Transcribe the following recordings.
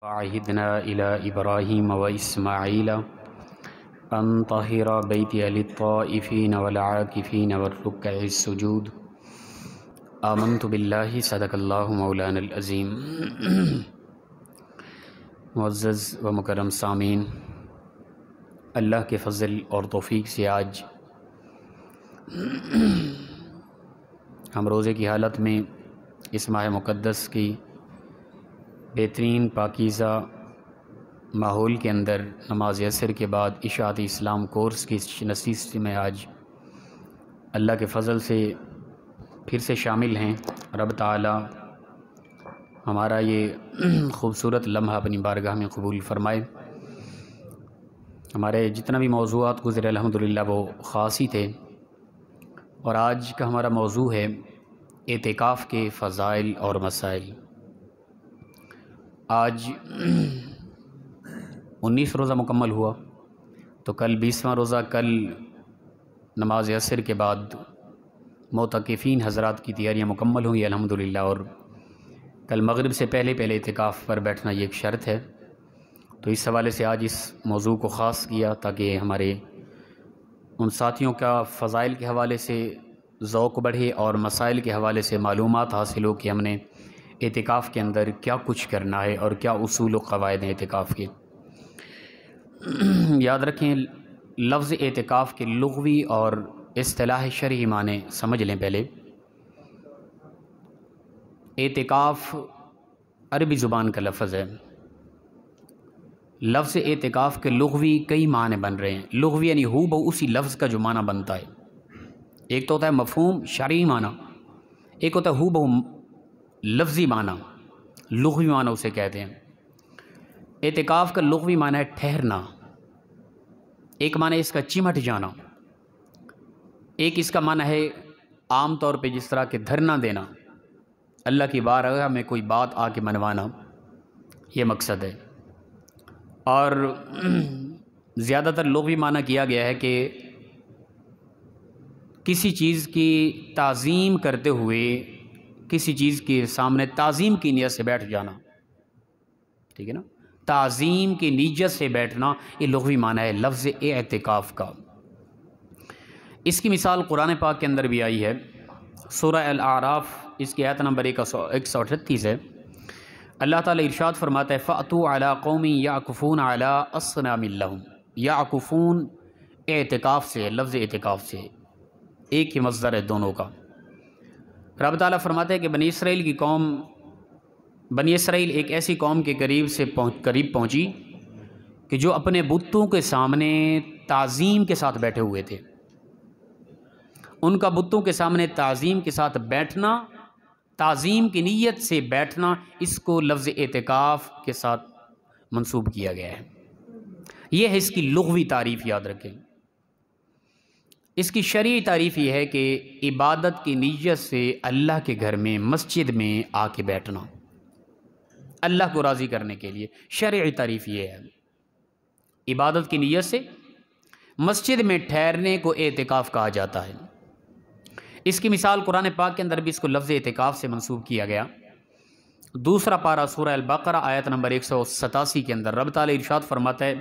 وعهدنا إلى إبراهيم وإسماعيل أن طهر بيتي للطائفين والعاكفين والركع السجود آمنت بالله صدق اللہ مولانا العظیم۔ معزز و مکرم سامعین، اللہ کے فضل اور توفیق سے آج ہم روزے کی حالت میں اس ماہ مقدس کی بہترین پاکیزہ ماحول کے اندر نماز عصر کے بعد اشاعت اسلام کورس کی نشست میں آج اللہ کے فضل سے پھر سے شامل ہیں۔ رب تعالی ہمارا یہ خوبصورت لمحہ اپنی بارگاہ میں قبول فرمائے۔ ہمارے جتنا بھی موضوعات گزرے الحمدللہ وہ خاص ہی تھے، اور آج کا ہمارا موضوع ہے اعتکاف کے فضائل اور مسائل۔ آج 19 روزہ مکمل ہوا، تو کل 20واں روزہ، کل نماز عصر کے بعد معتکفین حضرات کی تیاریاں مکمل ہوں گی الحمدللہ، اور کل مغرب سے پہلے اعتکاف پر بیٹھنا یہ ایک شرط ہے۔ تو اس حوالے سے آج اس موضوع کو خاص کیا تاکہ ہمارے ان ساتھیوں کا فضائل کے حوالے سے ذوق بڑھے اور مسائل کے حوالے سے معلومات حاصل ہو کہ ہم نے اعتکاف کے اندر کیا کچھ کرنا ہے اور کیا اصول و قواعد ہیں اعتکاف کے۔ یاد رکھیں، لفظ اعتکاف کے لغوی اور اصطلاح شرعی معنی سمجھ لیں پہلے۔ اعتکاف عربی زبان کا لفظ ہے۔ لفظ اعتکاف کے لغوی کئی معنی بن رہے ہیں۔ لغوی یعنی ہو بہو اسی لفظ کا جو معنی بنتا ہے۔ ایک تو ہوتا ہے مفہوم شرعی معنی، ایک ہوتا ہے ہو بہو لفظی معنی، لغوی معنی اسے کہتے ہیں۔ اعتکاف کا لغوی معنی ہے ٹھہرنا، ایک معنی اس کا چمٹ جانا، ایک اس کا معنی ہے عام طور پہ جس طرح کہ دھرنا دینا، اللہ کی بارگاہ میں کوئی بات آ کے منوانا، یہ مقصد ہے۔ اور زیادہ تر لغوی معنی کیا گیا ہے کہ کسی چیز کی تعظیم کرتے ہوئے کسی چیز کے سامنے تعظیم کی نیت سے بیٹھ جانا، ٹھیک ہے نا، تعظیم کی نیت سے بیٹھنا، یہ لغوی معنی ہے لفظ اعتکاف کا۔ اس کی مثال قرآن پاک کے اندر بھی آئی ہے۔ سورہ الاعراف اس کی آیت نمبر 138 ہے۔ اللہ تعالیٰ ارشاد فرماتا ہے فَأْتُوا عَلَىٰ قَوْمٍ يَعْكُفُونَ عَلَىٰ أَصْنَامٍ لَهُمْ۔ یعکفون اعتکاف سے، لفظ اعتکاف سے ایک ہی مصدر ہے دونوں کا۔ رب تعالیٰ فرماتا ہے کہ بنی اسرائیل ایک ایسی قوم کے قریب پہنچی کہ جو اپنے بتوں کے سامنے تعظیم کے ساتھ بیٹھے ہوئے تھے۔ ان کا بتوں کے سامنے تعظیم کے ساتھ بیٹھنا، تعظیم کی نیت سے بیٹھنا، اس کو لفظ اعتکاف کے ساتھ منسوب کیا گیا ہے۔ یہ ہے اس کی لغوی تعریف، یاد رکھیں۔ اس کی شرعی تعریف یہ ہے کہ عبادت کی نیت سے اللہ کے گھر میں، مسجد میں آ کے بیٹھنا، اللہ کو راضی کرنے کے لیے۔ شرعی تعریف یہ ہے، عبادت کی نیت سے مسجد میں ٹھہرنے کو اعتکاف کہا جاتا ہے۔ اس کی مثال قرآن پاک کے اندر بھی اس کو لفظ اعتکاف سے منسوب کیا گیا۔ دوسرا پارہ سورہ البقرہ آیت نمبر 187 کے اندر رب تعالیٰ ارشاد فرماتا ہے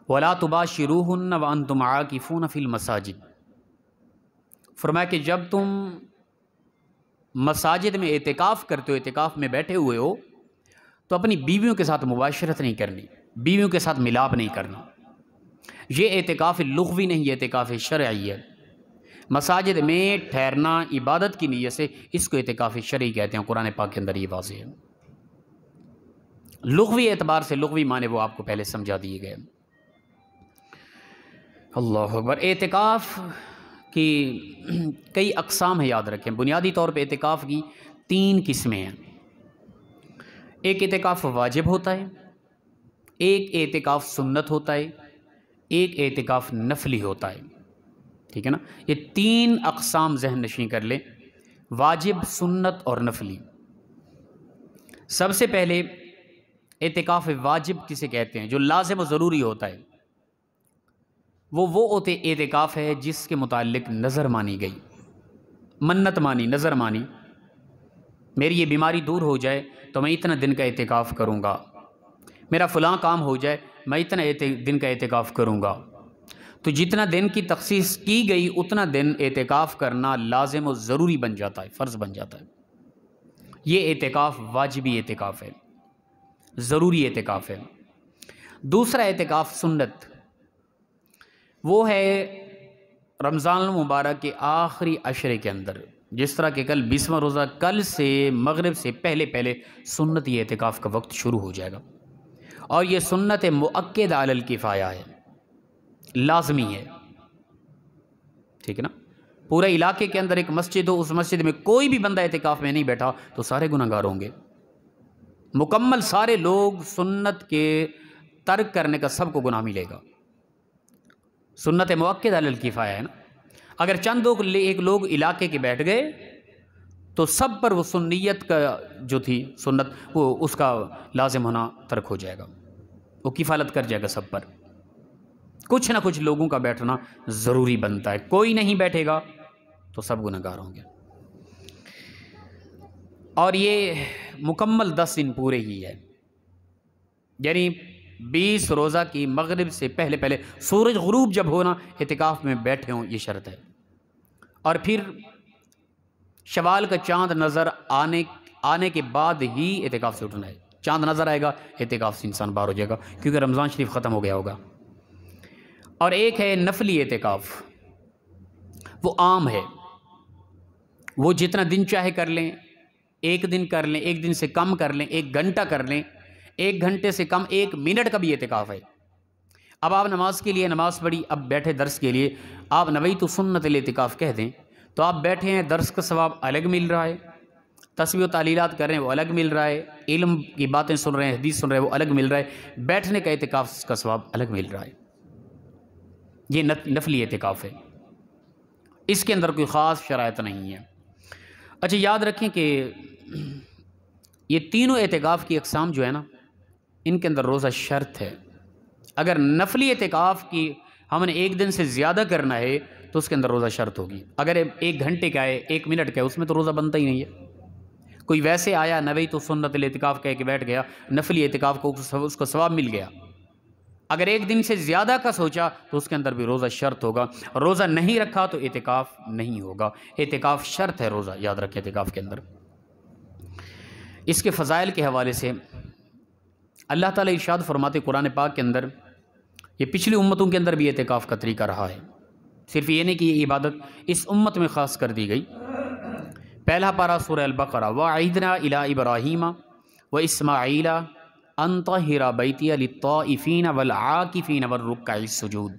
وَلَا تُبَاشِرُوهُنَّ وَأَنْتُمْ عَاكِفُونَ فِي الْمَسَاجِدِ۔ فرمایا کہ جب تم مساجد میں اعتکاف کرتے ہو، اعتکاف میں بیٹھے ہوئے ہو، تو اپنی بیویوں کے ساتھ مباشرت نہیں کرنی، بیویوں کے ساتھ ملاپ نہیں کرنا۔ یہ اعتکاف لغوی نہیں، یہ اعتکاف شرعی ہے۔ مساجد میں ٹھہرنا عبادت کی نیت سے، اس کو اعتکاف شرعی کہتے ہیں۔ قرآن پاک کے اندر یہ واضح ہے۔ لغوی اعتبار سے لغوی معنی وہ آپ کو پہلے سمجھا دیے گئے۔ اللہ اکبر۔ اعتکاف کی کئی اقسام ہیں، یاد رکھیں۔ بنیادی طور پہ اعتکاف کی 3 قسمیں ہیں۔ ایک اعتکاف واجب ہوتا ہے، ایک اعتکاف سنت ہوتا ہے، ایک اعتکاف نفلی ہوتا ہے، ٹھیک ہے نا۔ یہ 3 اقسام ذہن نشین کر لیں، واجب، سنت اور نفلی۔ سب سے پہلے اعتکاف واجب کسے کہتے ہیں؟ جو لازم و ضروری ہوتا ہے۔ وہ اعتکاف ہے جس کے متعلق نظر مانی گئی، منت مانی، نظر مانی۔ میری یہ بیماری دور ہو جائے تو میں اتنا دن کا اعتکاف کروں گا، میرا فلاں کام ہو جائے میں اتنا دن کا اعتکاف کروں گا، تو جتنا دن کی تخصیص کی گئی اتنا دن اعتکاف کرنا لازم و ضروری بن جاتا ہے، فرض بن جاتا ہے۔ یہ اعتکاف واجبی اعتکاف ہے، ضروری اعتکاف ہے۔ دوسرا اعتکاف سنت، وہ ہے رمضان المبارک کے آخری عشرے کے اندر، جس طرح کہ کل 20واں روزہ، کل سے مغرب سے پہلے پہلے سنت یہ اعتکاف کا وقت شروع ہو جائے گا، اور یہ سنت مؤکد علی الکفایہ ہے، لازمی ہے، ٹھیک ہے نا۔ پورے علاقے کے اندر ایک مسجد ہو، اس مسجد میں کوئی بھی بندہ اعتکاف میں نہیں بیٹھا تو سارے گناہگار ہوں گے، مکمل سارے لوگ سنت کے ترک کرنے کا سب کو گناہ ملے گا۔ سنت مؤکد علی الکفایہ ہے نا، اگر چند ایک لوگ علاقے کے بیٹھ گئے تو سب پر وہ سنیت کا جو تھی سنت، وہ اس کا لازم ہونا ترک ہو جائے گا، وہ کفالت کر جائے گا سب پر۔ کچھ نہ کچھ لوگوں کا بیٹھنا ضروری بنتا ہے، کوئی نہیں بیٹھے گا تو سب گناہگار ہوں گے۔ اور یہ مکمل 10 دن پورے ہی ہے، یعنی 20 روزہ کی مغرب سے پہلے پہلے سورج غروب جب ہونا اعتکاف میں بیٹھے ہوں، یہ شرط ہے۔ اور پھر شوال کا چاند نظر آنے کے بعد ہی اعتکاف سے اٹھنا ہے، چاند نظر آئے گا اعتکاف سے انسان باہر ہو جائے گا، کیونکہ رمضان شریف ختم ہو گیا ہوگا۔ اور ایک ہے نفلی اعتکاف، وہ عام ہے، وہ جتنا دن چاہے کر لیں، ایک دن کر لیں، ایک دن سے کم کر لیں، 1 گھنٹہ کر لیں، 1 گھنٹے سے کم 1 منٹ کا بھی اعتکاف ہے۔ اب آپ نماز کے لیے نماز پڑھی، اب بیٹھے درس کے لیے، آپ نویت سنت الاعتکاف کہہ دیں تو آپ بیٹھے ہیں، درس کا ثواب الگ مل رہا ہے، تسبیح و تعلیلات کر رہے ہیں وہ الگ مل رہا ہے، علم کی باتیں سن رہے ہیں، حدیث سن رہے ہیں وہ الگ مل رہا ہے، بیٹھنے کا اعتکاف کا ثواب الگ مل رہا ہے۔ یہ نفلی اعتکاف ہے، اس کے اندر کوئی خاص شرائط نہیں ہے۔ اچھا یاد رکھیں کہ یہ تینوں اعتکاف کی اقسام جو ہے نا، ان کے اندر روزہ شرط ہے۔ اگر نفلی اعتکاف کی ہم نے 1 دن سے زیادہ کرنا ہے تو اس کے اندر روزہ شرط ہوگی۔ اگر 1 گھنٹے کا ہے، 1 منٹ کا ہے، اس میں تو روزہ بنتا ہی نہیں ہے۔ کوئی ویسے آیا نویت سنت الاعتکاف کہہ کے بیٹھ گیا، نفلی اعتکاف کو اس کو ثواب مل گیا۔ اگر 1 دن سے زیادہ کا سوچا تو اس کے اندر بھی روزہ شرط ہوگا، روزہ نہیں رکھا تو اعتکاف نہیں ہوگا۔ اعتکاف شرط ہے، روزہ یاد رکھیں اعتکاف کے اندر۔ اس کے فضائل کے حوالے سے اللہ تعالیٰ ارشاد فرماتے قرآن پاک کے اندر، یہ پچھلی امتوں کے اندر بھی اعتکاف کا طریقہ رہا ہے، صرف یہ نہیں کہ یہ عبادت اس امت میں خاص کر دی گئی۔ پہلا پارہ سورہ البقرہ، وَعِدْنَا إِلَىٰ إِبْرَاهِيمَ وَإِسْمَاعِيلَ أَن طَهِّرَ بَيْتِيَ لِلطَّائِفِينَ وَالْعَاكِفِينَ وَالرُّكَّعِ السُّجُودِ۔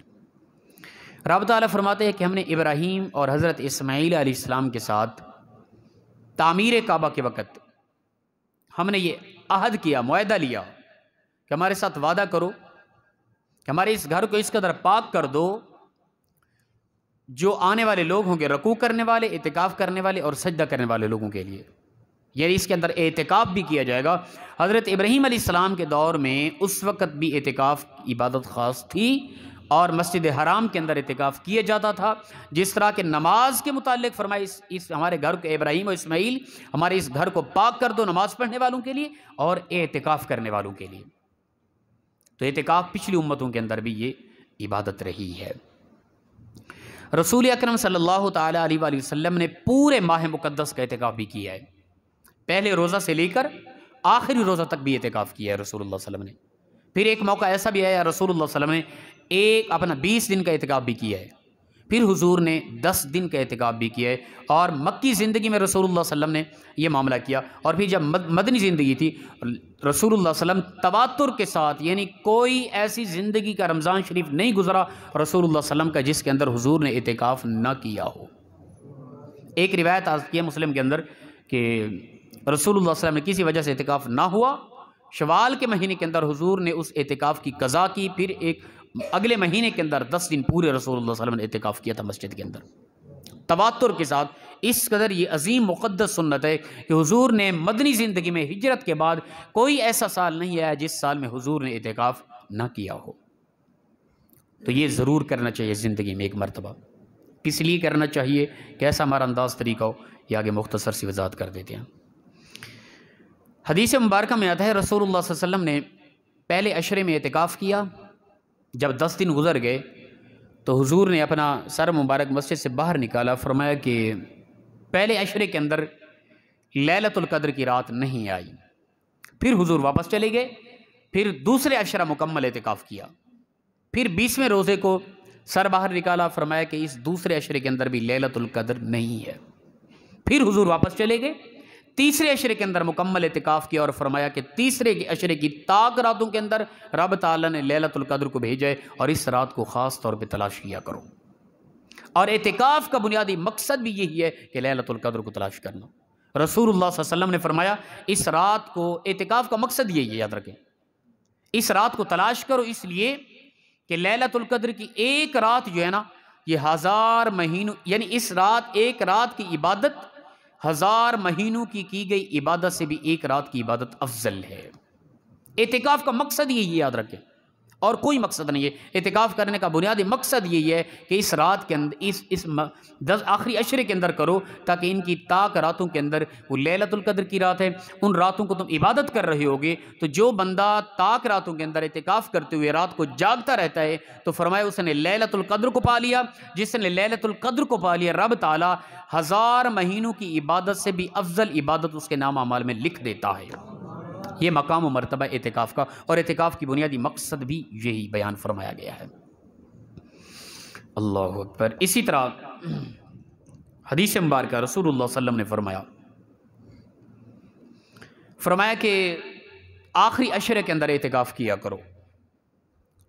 رب تعالیٰ فرماتے ہیں کہ ہم نے ابراہیم اور حضرت اسماعیل علیہ السلام کے ساتھ تعمیر کعبہ کے وقت ہم نے یہ عہد کیا، معاہدہ لیا کہ ہمارے ساتھ وعدہ کرو کہ ہمارے اس گھر کو اس قدر پاک کر دو، جو آنے والے لوگ ہوں گے رکوع کرنے والے، اعتکاف کرنے والے اور سجدہ کرنے والے لوگوں کے لیے، یعنی اس کے اندر اعتکاف بھی کیا جائے گا۔ حضرت ابراہیم علیہ السلام کے دور میں اس وقت بھی اعتکاف کی عبادت خاص تھی، اور مسجد حرام کے اندر اعتکاف کیا جاتا تھا، جس طرح کہ نماز کے متعلق فرمایا اس ہمارے گھر کے ابراہیم اور اسماعیل، ہمارے اس گھر کو پاک کر دو نماز پڑھنے والوں کے لیے اور اعتکاف کرنے والوں کے لیے۔ تو اعتکاف پچھلی امتوں کے اندر بھی یہ عبادت رہی ہے۔ رسول اکرم صلی اللہ تعالیٰ علیہ وآلہ وسلم نے پورے ماہ مقدس کا اعتکاف بھی کیا ہے، پہلے روزہ سے لے کر آخری روزہ تک بھی اعتکاف کیا ہے رسول اللہ صلی اللہ علیہ وسلم نے۔ پھر ایک موقع ایسا بھی آیا رسول اللہ صلی اللہ علیہ وسلم نے ایک اپنا 20 دن کا اعتکاف بھی کیا ہے، پھر حضور نے 10 دن کا اعتکاف بھی کیا ہے، اور مکی زندگی میں رسول اللہ صلی اللہ علیہ وسلم نے یہ معاملہ کیا، اور پھر جب مدنی زندگی تھی رسول اللہ صلی اللہ علیہ وسلم تواتر کے ساتھ، یعنی کوئی ایسی زندگی کا رمضان شریف نہیں گزرا رسول اللہ صلی اللہ علیہ وسلم کا جس کے اندر حضور نے اعتکاف نہ کیا ہو۔ ایک روایت آتی ہے مسلم کے اندر کہ رسول اللہ صلی اللہ علیہ وسلم نے کسی وجہ سے اعتکاف نہ ہوا، شوال کے مہینے کے اندر حضور نے اس اعتکاف کی قضا کی، پھر ایک اگلے مہینے کے اندر 10 دن پورے رسول اللہ صلی اللہ علیہ وسلم نے اعتکاف کیا تھا مسجد کے اندر تواتر کے ساتھ۔ اس قدر یہ عظیم مقدس سنت ہے کہ حضور نے مدنی زندگی میں ہجرت کے بعد کوئی ایسا سال نہیں آیا جس سال میں حضور نے اعتکاف نہ کیا ہو۔ تو یہ ضرور کرنا چاہیے زندگی میں ایک مرتبہ۔ کس لیے کرنا چاہیے، کیسا ہمارا انداز طریقہ ہو، یہ آگے مختصر سی وضاحت کر دیتے ہیں۔ حدیث مبارکہ میں آتا ہے رسول اللہ صلی اللہ علیہ وسلم نے پہلے عشرے میں اعتکاف کیا. جب 10 دن گزر گئے تو حضور نے اپنا سر مبارک مسجد سے باہر نکالا. فرمایا کہ پہلے عشرے کے اندر لیلۃ القدر کی رات نہیں آئی. پھر حضور واپس چلے گئے. پھر دوسرے عشرہ مکمل اعتکاف کیا. پھر 20ویں روزے کو سر باہر نکالا. فرمایا کہ اس دوسرے عشرے کے اندر بھی لیلۃ القدر نہیں ہے. پھر حضور واپس چلے گئے. تیسرے عشرے کے اندر مکمل اعتکاف کیا اور فرمایا کہ تیسرے عشرے کی طاق راتوں کے اندر رب تعالیٰ نے لیلۃ القدر کو بھیجا ہے اور اس رات کو خاص طور پہ تلاش کیا کرو. اور اعتکاف کا بنیادی مقصد بھی یہی ہے کہ لیلۃ القدر کو تلاش کرنا. رسول اللہ صلی اللہ علیہ وسلم نے فرمایا اس رات کو، اعتکاف کا مقصد یہی ہے، یاد رکھیں، اس رات کو تلاش کرو اس لیے کہ لیلۃ القدر کی ایک رات جو ہے نا یہ 1000 مہینوں، یعنی اس رات ایک رات کی عبادت 1000 مہینوں کی گئی عبادت سے بھی ایک رات کی عبادت افضل ہے. اعتکاف کا مقصد یہی یاد رکھیں اور کوئی مقصد نہیں ہے. اعتکاف کرنے کا بنیادی مقصد یہی ہے کہ اس رات کے اندر اس 10 آخری عشرے کے اندر کرو تاکہ ان کی طاق راتوں کے اندر وہ لیلۃ القدر کی رات ہے، ان راتوں کو تم عبادت کر رہے ہوگے. تو جو بندہ طاق راتوں کے اندر اعتکاف کرتے ہوئے رات کو جاگتا رہتا ہے تو فرمایا اس نے لیلۃ القدر کو پا لیا. جس نے لیلۃ القدر کو پا لیا رب تعالیٰ 1000 مہینوں کی عبادت سے بھی افضل عبادت اس کے نام اعمال میں لکھ دیتا ہے. یہ مقام و مرتبہ اعتکاف کا، اور اعتکاف کی بنیادی مقصد بھی یہی بیان فرمایا گیا ہے. اللہ اکبر. اسی طرح حدیث مبارکہ رسول اللہ صلی اللہ علیہ وسلم نے فرمایا کہ آخری عشرے کے اندر اعتکاف کیا کرو.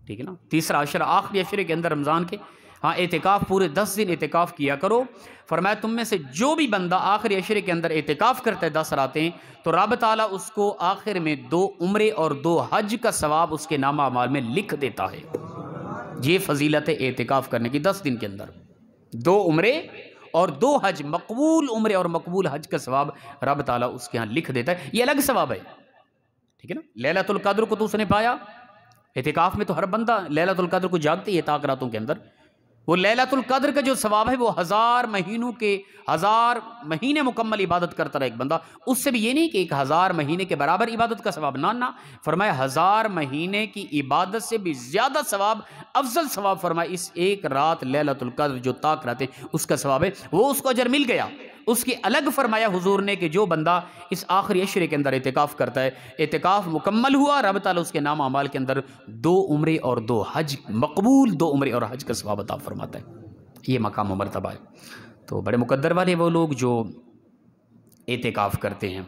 ٹھیک ہے نا، تیسرا عشرہ آخری عشرے کے اندر رمضان کے، ہاں اعتکاف پورے 10 دن اعتکاف کیا کرو. فرمایا تم میں سے جو بھی بندہ آخری عشرے کے اندر اعتکاف کرتا ہے 10 راتیں تو رب تعالیٰ اس کو آخر میں 2 عمرے اور 2 حج کا ثواب اس کے نامہ اعمال میں لکھ دیتا ہے. یہ فضیلت ہے اعتکاف کرنے کی. 10 دن کے اندر 2 عمرے اور 2 حج، مقبول عمرے اور مقبول حج کا ثواب رب تعالیٰ اس کے ہاں لکھ دیتا ہے. یہ الگ ثواب ہے. ٹھیک ہے نا، لیلۃ القدر کو تو اس نے پایا. اعتکاف میں تو ہر بندہ لیلۃ القدر کو جاگتے ہے طاق راتوں کے اندر. وہ لیلۃ القدر کا جو ثواب ہے وہ 1000 مہینوں کے 1000 مہینے مکمل عبادت کرتا رہا ایک بندہ. اس سے بھی یہ نہیں کہ ایک 1000 مہینے کے برابر عبادت کا ثواب، نہ فرمایا 1000 مہینے کی عبادت سے بھی زیادہ ثواب، افضل ثواب فرمایا اس ایک رات لیلۃ القدر جو طاق رات ہے اس کا ثواب ہے، وہ اس کو اجر مل گیا. اس کی الگ فرمایا حضور نے کہ جو بندہ اس آخری عشرے کے اندر اعتکاف کرتا ہے، اعتکاف مکمل ہوا، رب تعالیٰ اس کے نام اعمال کے اندر 2 عمرے اور 2 حج، مقبول 2 عمرے اور حج کا ثواب عطا فرماتا ہے. یہ مقام و مرتبہ ہے. تو بڑے مقدر والے وہ لوگ جو اعتکاف کرتے ہیں.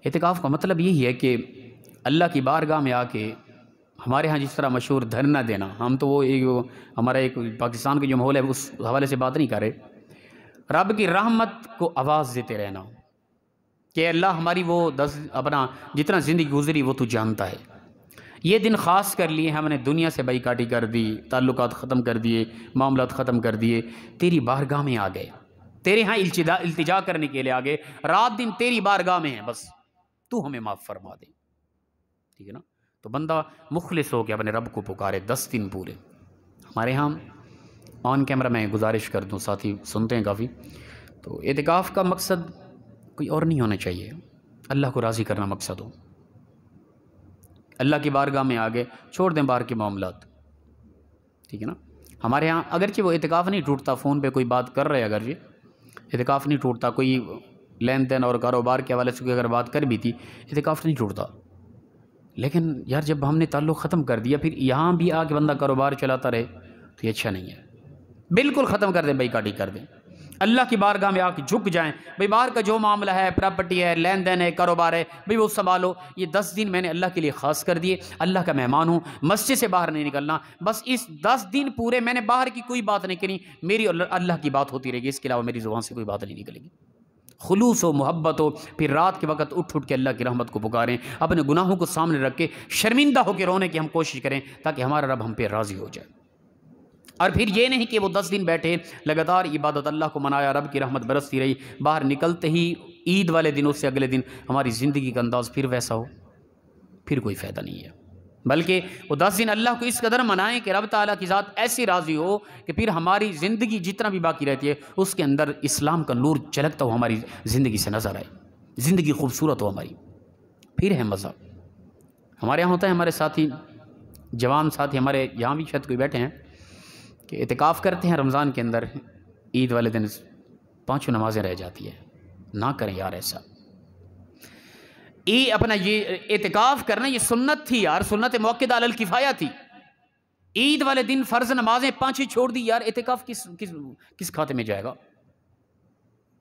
اعتکاف کا مطلب یہی ہے کہ اللہ کی بارگاہ میں آ کے، ہمارے ہاں جس طرح مشہور دھرنا دینا، ہم تو وہ ہمارا ایک پاکستان کا جو ماحول ہے اس حوالے سے بات نہیں کر رہے. رب کی رحمت کو آواز دیتے رہنا کہ اللہ ہماری وہ اپنا جتنا زندگی گزری وہ تو جانتا ہے. یہ دن خاص کر لیے ہم نے دنیا سے بائیکاٹی کر دی، تعلقات ختم کر دیے، معاملات ختم کر دیے، تیری بارگاہ میں آ گئے، تیرے ہاں التجا کرنے کے لیے آ گئے. رات دن تیری بارگاہ میں ہیں، بس تو ہمیں معاف فرما دے. ٹھیک ہے نا. تو بندہ مخلص ہو کے اپنے رب کو پکارے 10 دن پورے. ہمارے ہاں آن کیمرہ میں گزارش کر دوں، ساتھی سنتے ہیں کافی، تو اعتکاف کا مقصد کوئی اور نہیں ہونا چاہیے، اللہ کو راضی کرنا مقصد ہو. اللہ کی بارگاہ میں آگے چھوڑ دیں باہر کے معاملات. ٹھیک ہے نا. ہمارے ہاں اگرچہ وہ اعتکاف نہیں ٹوٹتا، فون پہ کوئی بات کر رہے اگرچہ اعتکاف نہیں ٹوٹتا، کوئی لین دین اور کاروبار کے حوالے سے اگر بات کر بھی تھی اعتکاف نہیں ٹوٹتا. لیکن یار جب ہم نے تعلق ختم کر دیا پھر یہاں بھی آ کے بندہ کاروبار چلاتا رہے تو یہ اچھا نہیں ہے. بالکل ختم کر دیں، بائیکاٹی کر دیں. اللہ کی بارگاہ میں آ کے جھک جائیں، بھئی باہر کا جو معاملہ ہے، پراپرٹی ہے، لین دین ہے، کاروبار ہے، بھئی وہ سنبھالو. یہ 10 دن میں نے اللہ کے لیے خاص کر دیے، اللہ کا مہمان ہوں، مسجد سے باہر نہیں نکلنا. بس اس 10 دن پورے میں نے باہر کی کوئی بات نہیں کرنی، میری اللہ کی بات ہوتی رہے گی، اس کے علاوہ میری زبان سے کوئی بات نہیں نکلے گی. خلوص ہو، محبت ہو. پھر رات کے وقت اٹھ کے اللہ کی رحمت کو پکاریں، اپنے گناہوں کو سامنے رکھ کے شرمندہ ہو کے رونے کی ہم کوشش کریں تاکہ ہمارا رب ہم پہ راضی ہو جائے. اور پھر یہ نہیں کہ وہ 10 دن بیٹھے لگاتار عبادت، اللہ کو منایا، رب کی رحمت برستی رہی، باہر نکلتے ہی عید والے دن اس سے اگلے دن ہماری زندگی کا انداز پھر ویسا ہو، پھر کوئی فائدہ نہیں ہے. بلکہ وہ 10 دن اللہ کو اس قدر منائیں کہ رب تعالیٰ کی ذات ایسی راضی ہو کہ پھر ہماری زندگی جتنا بھی باقی رہتی ہے اس کے اندر اسلام کا نور چلکتا ہو ہماری زندگی سے نظر آئے، زندگی خوبصورت ہو ہماری، پھر ہے مزہ. ہمارے یہاں ہوتا ہے، ہمارے ساتھی جوان ساتھی ہمارے یہاں بھی شاید کوئی بیٹھے ہیں کہ اعتکاف کرتے ہیں رمضان کے اندر، عید والے دن 5 نمازیں رہ جاتی ہے. نہ کریں یار ایسا. اپنا یہ اعتکاف کرنا یہ سنت تھی یار، سنت موقدہ علی الکفایہ تھی. عید والے دن فرض نمازیں 5 ہی چھوڑ دی یار، اعتکاف کس کھاتے میں جائے گا؟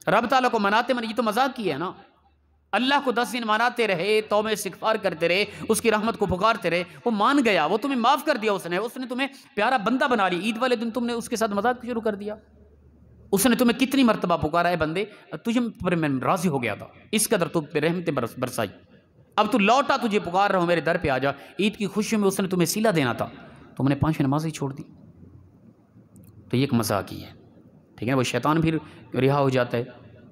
رب تعالیٰ کو مناتے یہ تو مذاق کی ہے نا. اللہ کو 10 دن مناتے رہے، توبہ استغفار کرتے رہے، اس کی رحمت کو پکارتے رہے، وہ مان گیا، وہ تمہیں معاف کر دیا، اس نے تمہیں پیارا بندہ بنا لیا. عید والے دن تم نے اس کے ساتھ مذاق شروع کر دیا. اس نے تمہیں کتنی مرتبہ پکارا ہے بندے، تجھے پر میں راضی ہو گیا تھا، اس قدر تو پہ رحمتیں برسائی، اب تو لوٹا، تجھے پکار رہا ہوں، میرے در پہ آ جا. عید کی خوشی میں اس نے تمہیں صلہ دینا تھا، تم نے 5 نمازیں چھوڑ دی. تو یہ ایک مذاق ہی ہے، ٹھیک ہے. وہ شیطان پھر رہا ہو جاتا ہے،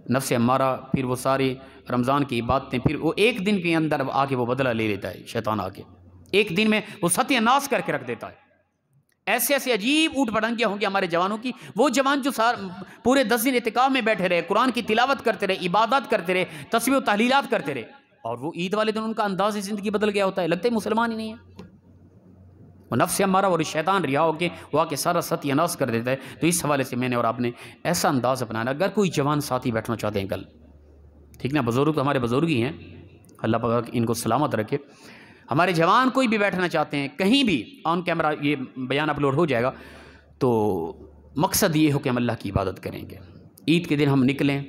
نفس امارہ، پھر وہ سارے رمضان کی عبادتیں، پھر وہ ایک دن کے اندر آ کے وہ بدلہ لے لیتا ہے. شیطان آ کے ایک دن میں وہ ستیہ ناش کر کے رکھ دیتا ہے. ایسے ایسے عجیب اوٹ پٹنگیاں ہوں گی ہمارے جوانوں کی. وہ جوان جو پورے 10 دن اعتکاف میں بیٹھے رہے، قرآن کی تلاوت کرتے رہے، عبادات کرتے رہے، تسبیح و تحلیلات کرتے رہے، اور وہ عید والے دن ان کا انداز زندگی بدل گیا ہوتا ہے، لگتا ہے مسلمان ہی نہیں ہے. وہ نفس امارہ اور شیطان رہا ہو کے وہ آ کے سارا ستیہ ناش کر دیتا ہے. تو اس حوالے سے میں نے اور آپ نے ایسا انداز اپنانا. اگر کوئی جوان ساتھی بیٹھنا چاہتے ہیں کل، ٹھیک نا، بزرگ تو ہمارے بزرگ ہی ہیں، اللہ پاک ان کو سلامت رکھے. ہمارے جوان کوئی بھی بیٹھنا چاہتے ہیں کہیں بھی، آن کیمرہ یہ بیان اپلوڈ ہو جائے گا، تو مقصد یہ ہو کہ ہم اللہ کی عبادت کریں گے. عید کے دن ہم نکلیں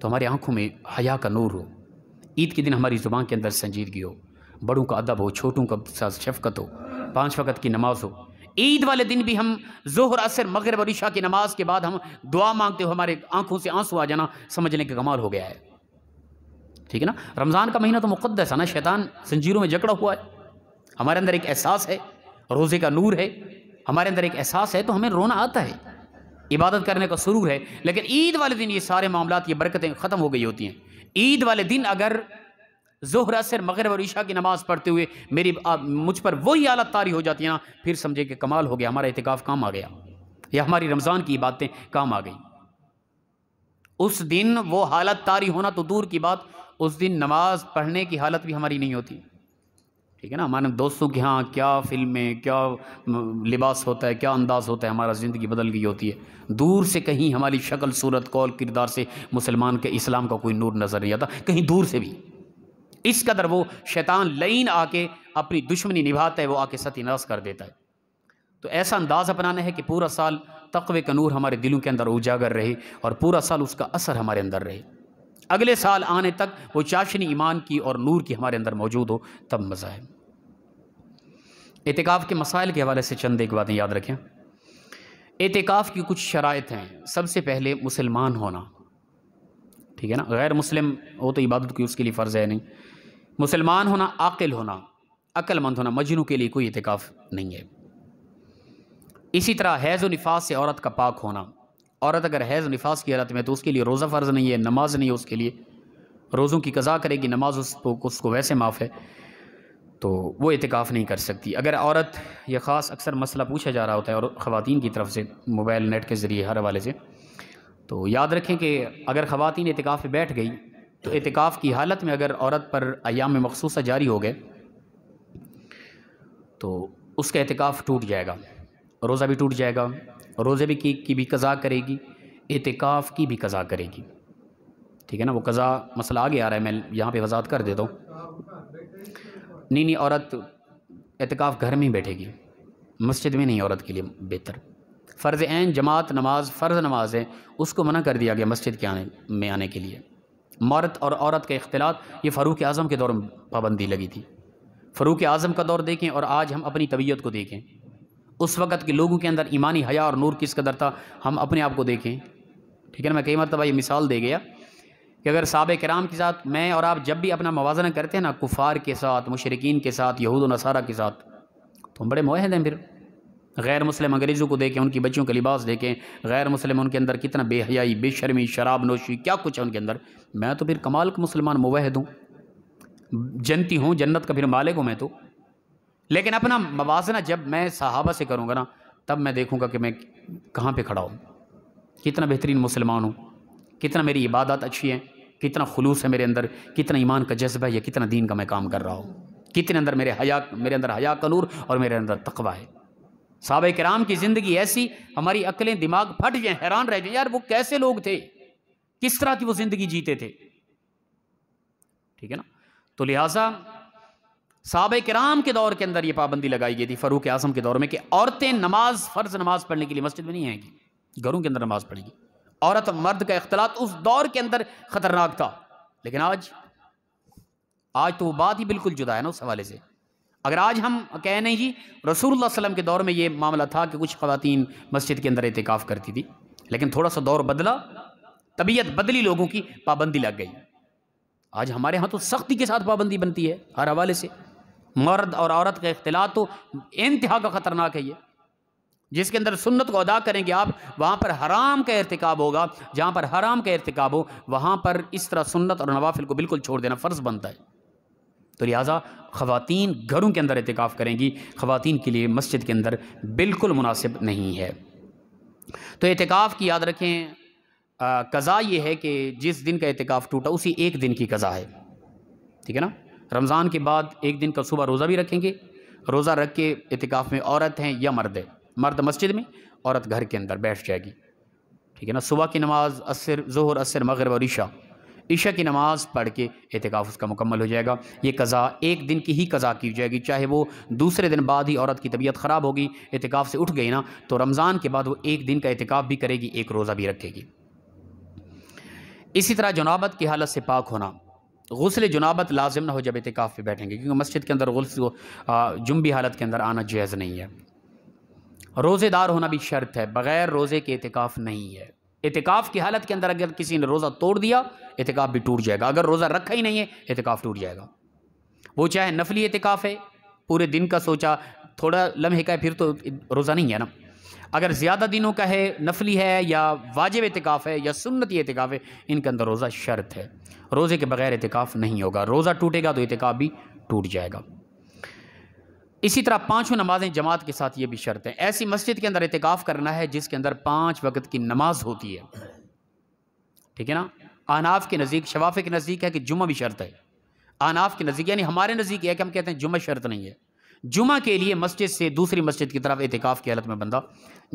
تو ہماری آنکھوں میں حیا کا نور ہو. عید کے دن ہماری زبان کے اندر سنجیدگی ہو، بڑوں کا ادب ہو، چھوٹوں کا ساتھ شفقت ہو، 5 وقت کی نماز ہو. عید والے دن بھی ہم ظہر، عصر، مغرب اور عشاء کی نماز کے بعد ہم دعا مانگتے ہو، ہمارے آنکھوں سے آنسو آ جانا سمجھنے کا کمال ہو گیا ہے. ٹھیک ہے نا. رمضان کا مہینہ تو مقدس ہے نا، شیطان زنجیروں میں جکڑا ہوا ہے. ہمارے اندر ایک احساس ہے، روزے کا نور ہے، ہمارے اندر ایک احساس ہے، تو ہمیں رونا آتا ہے، عبادت کرنے کا سرور ہے. لیکن عید والے دن یہ سارے معاملات، یہ برکتیں ختم ہو گئی ہوتی ہیں. عید والے دن اگر ظہر، عصر، مغرب اور عشاء کی نماز پڑھتے ہوئے مجھ پر وہی حالت طاری ہو جاتی ہے نا، پھر سمجھے کہ کمال ہو گیا، ہمارا اعتکاف کام آ گیا، یا ہماری رمضان کی باتیں کام آ گئی. اس دن وہ حالت طاری ہونا تو دور کی بات، اس دن نماز پڑھنے کی حالت بھی ہماری نہیں ہوتی. ٹھیک ہے نا. ہمارے دوستوں کے ہاں کیا فلمیں، کیا لباس ہوتا ہے، کیا انداز ہوتا ہے، ہمارا زندگی بدل گئی ہوتی ہے. دور سے کہیں ہماری شکل، صورت، قول، کردار سے مسلمان کے اسلام کا کوئی نور نظر نہیں آتا، کہیں دور سے بھی. اس قدر وہ شیطان لعین آ کے اپنی دشمنی نبھاتا ہے، وہ آ کے ستیہ ناش کر دیتا ہے. تو ایسا انداز اپنانا ہے کہ پورا سال تقوی کا نور ہمارے دلوں کے اندر اجاگر رہے، اور پورا سال اس کا اثر ہمارے اندر رہے. اگلے سال آنے تک وہ چاشنی ایمان کی اور نور کی ہمارے اندر موجود ہو، تب مزہ ہے. اعتکاف کے مسائل کے حوالے سے چند ایک باتیں یاد رکھیں. اعتکاف کی کچھ شرائط ہیں. سب سے پہلے مسلمان ہونا، ٹھیک ہے نا. غیر مسلم وہ تو عبادت کی اس کے لیے فرض ہے نہیں. مسلمان ہونا، عاقل ہونا، عقل مند ہونا. مجنوں کے لیے کوئی اعتکاف نہیں ہے. اسی طرح حیض و نفاس سے عورت کا پاک ہونا. عورت اگر حیض و نفاس کی حالت میں تو اس کے لیے روزہ فرض نہیں ہے، نماز نہیں ہے اس کے لیے. روزوں کی قضا کرے گی، نماز اس کو ویسے معاف ہے، تو وہ اعتکاف نہیں کر سکتی. اگر عورت، یہ خاص اکثر مسئلہ پوچھا جا رہا ہوتا ہے اور خواتین کی طرف سے موبائل نیٹ کے ذریعے ہر حوالے سے، تو یاد رکھیں کہ اگر خواتین اعتکاف پہ بیٹھ گئی تو اعتکاف کی حالت میں اگر عورت پر ایام مخصوصہ جاری ہو گئے تو اس کا اعتکاف ٹوٹ جائے گا، روزہ بھی ٹوٹ جائے گا. روزے بھی کی بھی قضا کرے گی، اعتکاف کی بھی قضا کرے گی. ٹھیک ہے نا. وہ قضا مسئلہ آگے آ رہا ہے، میں یہاں پہ وضاحت کر دیتا ہوں. نہیں، عورت اعتکاف گھر میں ہی بیٹھے گی، مسجد میں نہیں. عورت کے لیے بہتر فرض عین جماعت نماز، فرض نماز ہے، اس کو منع کر دیا گیا مسجد کے آنے کے لیے. مرد اور عورت کا اختلاط، یہ فاروق اعظم کے دور میں پابندی لگی تھی. فاروق اعظم کا دور دیکھیں اور آج ہم اپنی طبیعت کو دیکھیں. اس وقت کے لوگوں کے اندر ایمانی حیا اور نور کس قدر تھا، ہم اپنے آپ کو دیکھیں. ٹھیک ہے نا. میں کئی مرتبہ یہ مثال دے گیا کہ اگر صحابہ کرام کے ساتھ میں اور آپ جب بھی اپنا موازنہ کرتے ہیں نا کفار کے ساتھ، مشرکین کے ساتھ، یہود و نصارہ کے ساتھ، تو ہم بڑے موحد ہیں. پھر غیر مسلم انگریزوں کو دیکھیں، ان کی بچیوں کا لباس دیکھیں، غیر مسلم ان کے اندر کتنا بے حیائی، بے شرمی، شراب نوشی، کیا کچھ ہے ان کے اندر. میں تو پھر کمال کا مسلمان موحد ہوں، جنتی ہوں، جنت کا پھر مالک ہوں میں تو. لیکن اپنا موازنہ جب میں صحابہ سے کروں گا نا، تب میں دیکھوں گا کہ میں کہاں پہ کھڑا ہوں، کتنا بہترین مسلمان ہوں، کتنا میری عبادات اچھی ہیں، کتنا خلوص ہے میرے اندر، کتنا ایمان کا جذبہ ہے، یا کتنا دین کا میں کام کر رہا ہوں. کتنے اندر میرے اندر حیا کا نور اور میرے اندر تقویٰ ہے۔ صحابہ کرام کی زندگی ایسی، ہماری عقلیں دماغ پھٹ جائیں، حیران رہ جائیں، یار وہ کیسے لوگ تھے، کس طرح کی وہ زندگی جیتے تھے، ٹھیک ہے نا۔ تو لہٰذا صحابہ کرام کے دور کے اندر یہ پابندی لگائی گئی تھی فاروق اعظم کے دور میں کہ عورتیں فرض نماز پڑھنے کے لیے مسجد میں نہیں آئیں گی، گھروں کے اندر نماز پڑھیں گی۔ عورت اور مرد کا اختلاط اس دور کے اندر خطرناک تھا، لیکن آج تو وہ بات ہی بالکل جدا ہے نا اس حوالے سے۔ اگر آج ہم کہیں نہیں جی رسول اللہ صلی اللہ علیہ وسلم کے دور میں یہ معاملہ تھا کہ کچھ خواتین مسجد کے اندر اعتکاف کرتی تھی، لیکن تھوڑا سا دور بدلا، طبیعت بدلی، لوگوں کی پابندی لگ گئی۔ آج ہمارے ہاں تو سختی کے ساتھ پابندی بنتی ہے ہر حوالے سے، مرد اور عورت کا اختلاط تو انتہا کا خطرناک ہے یہ، جس کے اندر سنت کو ادا کریں گے آپ، وہاں پر حرام کا ارتکاب ہوگا، جہاں پر حرام کا ارتکاب ہو وہاں پر اس طرح سنت اور نوافل کو بالکل چھوڑ دینا فرض بنتا ہے۔ تو لہٰذا خواتین گھروں کے اندر اعتکاف کریں گی، خواتین کے لیے مسجد کے اندر بالکل مناسب نہیں ہے۔ تو اعتکاف کی یاد رکھیں، قضا یہ ہے کہ جس دن کا اعتکاف ٹوٹا اسی ایک دن کی قضا ہے، ٹھیک ہے نا۔ رمضان کے بعد ایک دن کا صبح روزہ بھی رکھیں گے، روزہ رکھ کے اعتکاف میں عورت ہیں یا مرد ہے، مرد مسجد میں، عورت گھر کے اندر بیٹھ جائے گی، ٹھیک ہے نا۔ صبح کی نماز ظہر، عصر، مغرب اور عشاء کی نماز پڑھ کے اعتکاف اس کا مکمل ہو جائے گا۔ یہ قضا ایک دن کی ہی قضا کی جائے گی، چاہے وہ دوسرے دن بعد ہی عورت کی طبیعت خراب ہوگی، اعتکاف سے اٹھ گئی نا، تو رمضان کے بعد وہ ایک دن کا اعتکاف بھی کرے گی، ایک روزہ بھی رکھے گی۔ اسی طرح جنابت کی حالت سے پاک ہونا، غسل جنابت لازم نہ ہو جب اعتکاف پہ بیٹھیں گے، کیونکہ مسجد کے اندر غسل جنبی حالت کے اندر آنا جائز نہیں ہے۔ روزے دار ہونا بھی شرط ہے، بغیر روزے کے اعتکاف نہیں ہے۔ اعتکاف کی حالت کے اندر اگر کسی نے روزہ توڑ دیا اعتکاف بھی ٹوٹ جائے گا، اگر روزہ رکھا ہی نہیں ہے اعتکاف ٹوٹ جائے گا۔ وہ چاہے نفلی اعتکاف ہے، پورے دن کا سوچا، تھوڑا لمحے کا ہے، پھر تو روزہ نہیں ہے نا۔ اگر زیادہ دنوں کا ہے، نفلی ہے یا واجب اعتکاف ہے یا سنتی اعتکاف ہے، ان کے اندر روزہ شرط ہے، روزے کے بغیر اعتکاف نہیں ہوگا، روزہ ٹوٹے گا تو اعتکاف بھی ٹوٹ جائے گا۔ اسی طرح پانچوں نمازیں جماعت کے ساتھ یہ بھی شرط ہے، ایسی مسجد کے اندر اعتکاف کرنا ہے جس کے اندر 5 وقت کی نماز ہوتی ہے، ٹھیک ہے نا۔ احناف کے نزدیک، شوافی کے نزدیک ہے کہ جمعہ بھی شرط ہے، احناف کے نزدیک یعنی ہمارے نزدیک ہے کہ ہم کہتے ہیں جمعہ شرط نہیں ہے، جمعہ کے لیے مسجد سے دوسری مسجد کی طرف اعتکاف کی حالت میں بندہ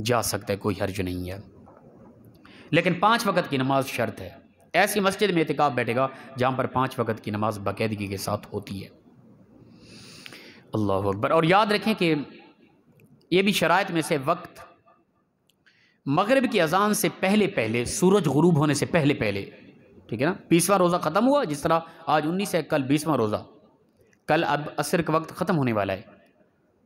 جا سکتا ہے، کوئی حرج نہیں ہے، لیکن 5 وقت کی نماز شرط ہے۔ ایسی مسجد میں اعتکاف بیٹھے گا جہاں پر 5 وقت کی نماز باقاعدگی کے ساتھ ہوتی ہے۔ اللہ اکبر۔ اور یاد رکھیں کہ یہ بھی شرائط میں سے وقت مغرب کی اذان سے پہلے، سورج غروب ہونے سے پہلے، ٹھیک ہے نا۔ 20واں روزہ ختم ہوا، جس طرح آج 19 ہے، کل 20واں روزہ، کل اب عصر کا وقت ختم ہونے والا ہے،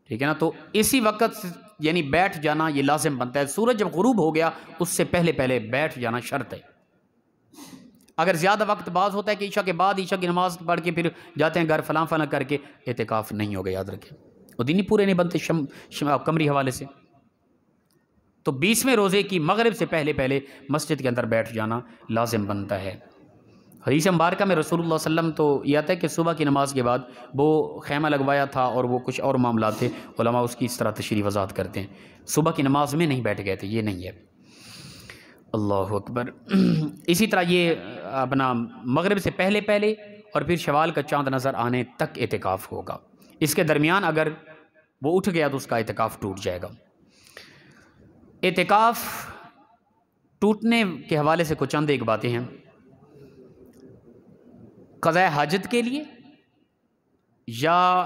ٹھیک ہے نا۔ تو اسی وقت یعنی بیٹھ جانا یہ لازم بنتا ہے، سورج جب غروب ہو گیا اس سے پہلے بیٹھ جانا شرط ہے۔ اگر زیادہ وقت بعض ہوتا ہے کہ عشاء کے بعد عشاء کی نماز پڑھ کے پھر جاتے ہیں گھر فلاں کر کے، اعتکاف نہیں ہوگا، یاد رکھیں، وہ دن ہی پورے نہیں بنتے قمری حوالے سے۔ تو 20ویں روزے کی مغرب سے پہلے مسجد کے اندر بیٹھ جانا لازم بنتا ہے۔ حدیث مبارکہ میں رسول اللہ صلی اللہ علیہ وسلم تو یہ آتا ہے کہ صبح کی نماز کے بعد وہ خیمہ لگوایا تھا اور وہ کچھ اور معاملات تھے، علماء اس کی اس طرح تشریح وضاحت کرتے ہیں، صبح کی نماز میں نہیں بیٹھ گئے تھے، یہ نہیں ہے۔ اللہ اکبر۔ اسی طرح یہ اپنا مغرب سے پہلے اور پھر شوال کا چاند نظر آنے تک اعتکاف ہوگا، اس کے درمیان اگر وہ اٹھ گیا تو اس کا اعتکاف ٹوٹ جائے گا۔ اعتکاف ٹوٹنے کے حوالے سے کچھ چند ایک باتیں ہیں۔ قضاء حاجت کے لیے یا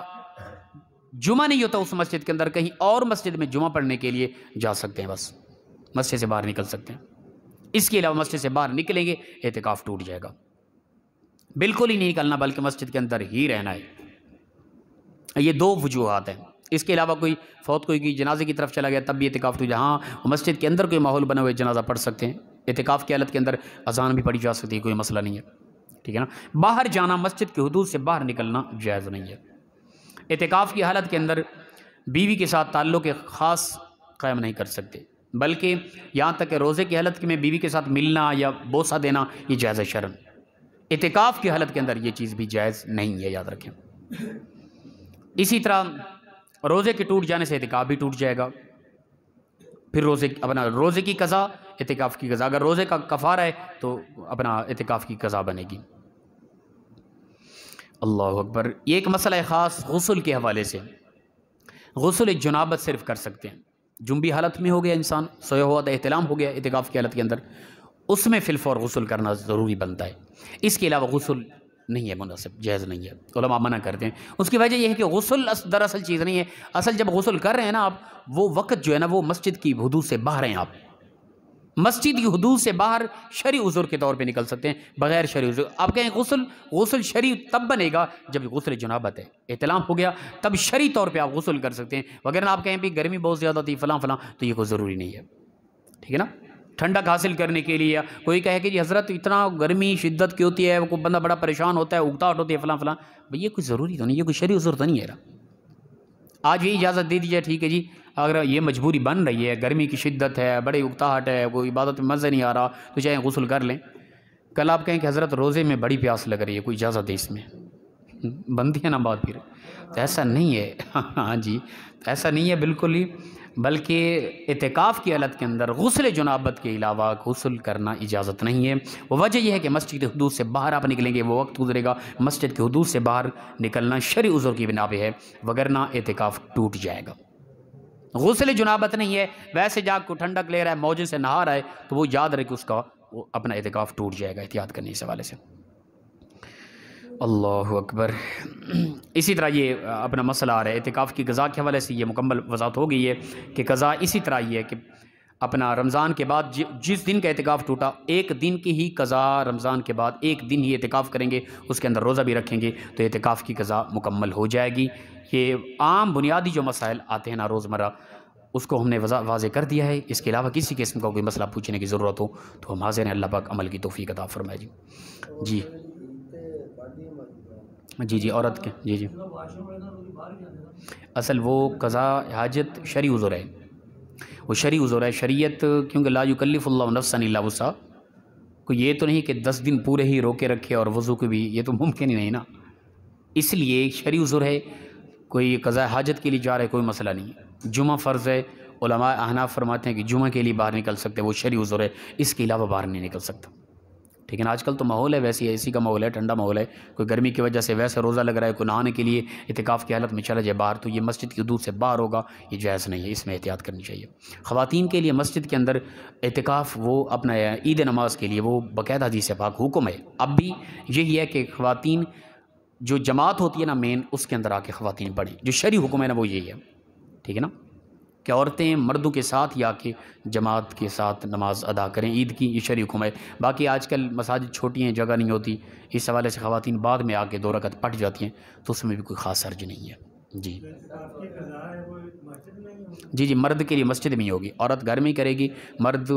جمعہ نہیں ہوتا اس مسجد کے اندر، کہیں اور مسجد میں جمعہ پڑھنے کے لیے جا سکتے ہیں، بس مسجد سے باہر نکل سکتے ہیں، اس کے علاوہ مسجد سے باہر نکلیں گے اعتکاف ٹوٹ جائے گا، بالکل ہی نہیں نکلنا بلکہ مسجد کے اندر ہی رہنا ہے۔ یہ 2 وجوہات ہیں، اس کے علاوہ کوئی فوت کوئی جنازے کی طرف چلا گیا تب بھی اعتکاف ٹوٹ جائے، ہاں مسجد کے اندر کوئی ماحول بنا ہوئے جنازہ پڑھ سکتے ہیں، اعتکاف کی حالت کے اندر اذان بھی پڑھی جا سکتی ہے، کوئی مسئلہ نہیں ہے، ٹھیک ہے نا۔ باہر جانا، مسجد کی حدود سے باہر نکلنا جائز نہیں ہے۔ اعتکاف کی حالت کے اندر بیوی کے ساتھ تعلق خاص قائم نہیں کر سکتے، بلکہ یہاں تک کہ روزے کی حالت میں بیوی کے ساتھ ملنا یا بوسہ دینا یہ جائز شرعن، اعتکاف کی حالت کے اندر یہ چیز بھی جائز نہیں ہے، یاد رکھیں۔ اسی طرح روزے کے ٹوٹ جانے سے اعتکاف بھی ٹوٹ جائے گا، پھر روزے کی قضا، اعتکاف کی قضا، اگر روزے کا کفارہ ہے تو اپنا اعتکاف کی قضا بنے گی۔ اللہ اکبر۔ یہ ایک مسئلہ خاص غسل کے حوالے سے، غسل جنابت صرف کر سکتے ہیں، جنبی حالت میں ہو گیا انسان، سویا ہوا تھا، احتلام ہو گیا اعتکاف کی حالت کے اندر، اس میں فی الفور غسل کرنا ضروری بنتا ہے، اس کے علاوہ غسل نہیں ہے مناسب، جائز نہیں ہے، علماء منع کرتے ہیں۔ اس کی وجہ یہ ہے کہ غسل دراصل چیز نہیں ہے، اصل جب غسل کر رہے ہیں نا آپ، وہ وقت جو ہے نا وہ مسجد کی حدود سے باہر ہیں، آپ مسجد کی حدود سے باہر شرعی عذر کے طور پہ نکل سکتے ہیں، بغیر شرعی عذر آپ کہیں غسل شرعی تب بنے گا جب غسل جنابت ہے، احتلام ہو گیا، تب شرعی طور پہ آپ غسل کر سکتے ہیں، وغیرہ آپ کہیں بھی گرمی بہت زیادہ تھی فلاں فلاں، تو یہ کوئی ضروری نہیں ہے، ٹھیک ہے نا۔ ٹھنڈک حاصل کرنے کے لیے کوئی کہے کہ جی حضرت اتنا گرمی شدت کی ہوتی ہے، کوئی بندہ بڑا پریشان ہوتا ہے، اگتاہٹ ہوتی ہے فلاں فلاں، بھئی یہ کوئی ضروری تو نہیں، یہ کوئی شرعی عذر تو نہیں ہے۔ آج یہ اجازت دے دیجیے ٹھیک ہے جی، اگر یہ مجبوری بن رہی ہے، گرمی کی شدت ہے، بڑی اکتاہٹ ہے، کوئی عبادت میں مزہ نہیں آ رہا، تو چاہے غسل کر لیں۔ کل آپ کہیں کہ حضرت روزے میں بڑی پیاس لگ رہی ہے، کوئی اجازت دے اس میں، بنتی ہے نا بات پھر، تو ایسا نہیں ہے ہاں جی، ایسا نہیں ہے بالکل ہی، بلکہ اعتکاف کی حالت کے اندر غسل جنابت کے علاوہ غسل کرنا اجازت نہیں ہے۔ وہ وجہ یہ ہے کہ مسجد کی حدود سے باہر آپ نکلیں گے، وہ وقت گزرے گا، مسجد کی حدود سے باہر نکلنا شرعی عذر کی بنا پہ ہے، وگرنہ اعتکاف ٹوٹ جائے گا۔ غسل جنابت نہیں ہے، ویسے جا کو ٹھنڈک لے رہا ہے، موجے سے نہا رہا ہے، تو وہ یاد رہے کہ اس کا اپنا اعتکاف ٹوٹ جائے گا، احتیاط کرنے اس حوالے سے۔ اللہ اکبر۔ اسی طرح یہ اپنا مسئلہ آ رہا ہے اعتکاف کی قضا کے حوالے سے، یہ مکمل وضاحت ہو گئی ہے کہ قضا اسی طرح یہ ہے کہ اپنا رمضان کے بعد جس دن کا اعتکاف ٹوٹا، ایک دن کی ہی قضا، رمضان کے بعد ایک دن ہی اعتکاف کریں گے، اس کے اندر روزہ بھی رکھیں گے، تو اعتکاف کی قضا مکمل ہو جائے گی۔ یہ عام بنیادی جو مسائل آتے ہیں نا روزمرہ، اس کو ہم نے واضح کر دیا ہے، اس کے علاوہ کسی قسم کا کوئی مسئلہ پوچھنے کی ضرورت ہو تو ہم حاضر ہیں، اللہ پاک عمل کی توفیق عطا فرمائے۔ جی جی جی عورت کے جی جی اصل وہ قضا حاجت شرعی عذر ہے، وہ شرعی عذر ہے، شریعت کیونکہ لا یکلف اللہ نفسا الا وسعہا، کوئی یہ تو نہیں کہ 10 دن پورے ہی روکے رکھے اور وضو کو بھی، یہ تو ممکن ہی نہیں نا، اس لیے شرعی عذر ہے، کوئی قضا حاجت کے لیے جا رہا ہے کوئی مسئلہ نہیں ہے، جمعہ فرض ہے، علماء احناف فرماتے ہیں کہ جمعہ کے لیے باہر نکل سکتے وہ شرعی عذر ہے، اس کے علاوہ باہر نہیں نکل سکتا، ٹھیک ہے نا۔ آج کل تو ماحول ہے ویسے، اے سی کا ماحول ہے، ٹھنڈا ماحول ہے، کوئی گرمی کی وجہ سے ویسے روزہ لگ رہا ہے، کوئی نہانے کے لیے اعتکاف کی حالت میں چلا جائے باہر، تو یہ مسجد کی حدود سے باہر ہوگا، یہ جائز نہیں ہے، اس میں احتیاط کرنی چاہیے۔ خواتین کے لیے مسجد کے اندر اعتکاف وہ اپنا عید نماز کے لیے وہ باقاعدہ حدیث پاک حکم ہے، اب بھی یہی ہے کہ خواتین جو جماعت ہوتی ہے نا مین، اس کے اندر آ کے خواتین پڑھیں، جو شرعی حکم ہے نا وہ یہی ہے، ٹھیک ہے نا، کہ عورتیں مردوں کے ساتھ یا کہ جماعت کے ساتھ نماز ادا کریں عید کی، یہ شرعی حکم ہے۔ باقی آج کل مساجد چھوٹی ہیں، جگہ نہیں ہوتی، اس حوالے سے خواتین بعد میں آ کے 2 رکعت پڑھ جاتی ہیں، تو اس میں بھی کوئی خاص حرج نہیں ہے۔ جی جی جی مرد کے لیے مسجد میں ہی ہوگی، عورت گھر میں ہی کرے گی، مرد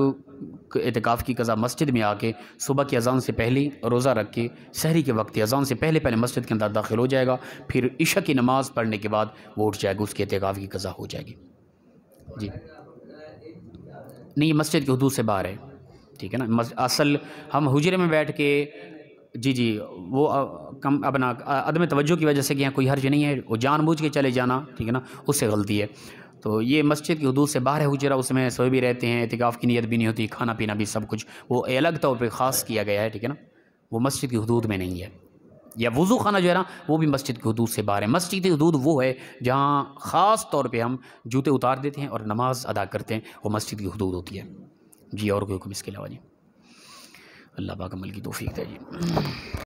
اعتکاف کی قضا مسجد میں آ کے صبح کی اذان سے پہلے روزہ رکھ کے سحری کے وقت اذان سے پہلے مسجد کے اندر داخل ہو جائے گا، پھر عشاء کی نماز پڑھنے کے بعد وہ اٹھ جائے گا، اس کے اعتکاف کی قضا ہو جائے گی۔ جی نہیں یہ مسجد کی حدود سے باہر ہے، ٹھیک ہے نا، اصل ہم حجرے میں بیٹھ کے جی جی وہ کم اپنا عدم توجہ کی وجہ سے کہ یہاں کوئی حرج نہیں ہے، وہ جان بوجھ کے چلے جانا، ٹھیک ہے نا، اس سے غلطی ہے، تو یہ مسجد کی حدود سے باہر ہے حجرہ، اس میں سوئے بھی رہتے ہیں، اعتکاف کی نیت بھی نہیں ہوتی، کھانا پینا بھی سب کچھ وہ الگ طور پہ خاص کیا گیا ہے، ٹھیک ہے نا، وہ مسجد کی حدود میں نہیں ہے۔ یا وضو خانہ جو ہے نا وہ بھی مسجد کی حدود سے باہر ہے۔ مسجد کی حدود وہ ہے جہاں خاص طور پہ ہم جوتے اتار دیتے ہیں اور نماز ادا کرتے ہیں، وہ مسجد کی حدود ہوتی ہے۔ جی اور کوئی حکم اس کے علاوہ؟ جی اللہ پاک عمل کی توفیق دے جی۔